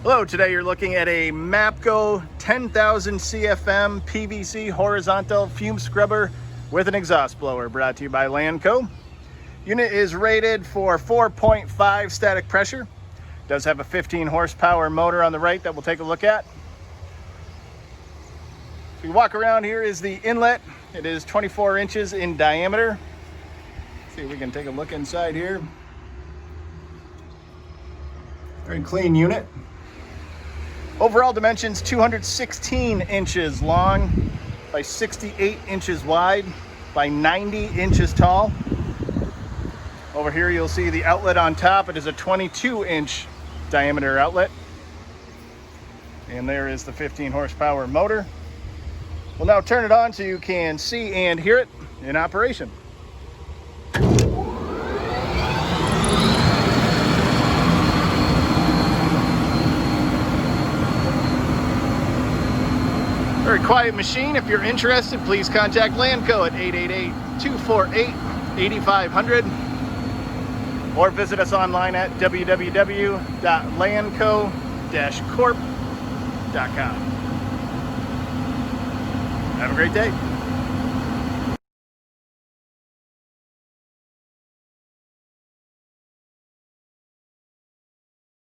Hello, today you're looking at a Mapco 10,000 CFM PVC horizontal fume scrubber with an exhaust blower, brought to you by Lanco. Unit is rated for 4.5 static pressure. Does have a 15 horsepower motor on the right that we'll take a look at. So you walk around, here is the inlet. It is 24 inches in diameter. Let's see if we can take a look inside here. Very clean unit. Overall dimensions 216 inches long by 68 inches wide by 90 inches tall. Over here you'll see the outlet on top. It is a 22-inch diameter outlet. And there is the 15 horsepower motor. We'll now turn it on so you can see and hear it in operation. Very quiet machine. If you're interested, please contact Lanco at 888-248-8500 or visit us online at www.lanco-corp.com. Have a great day.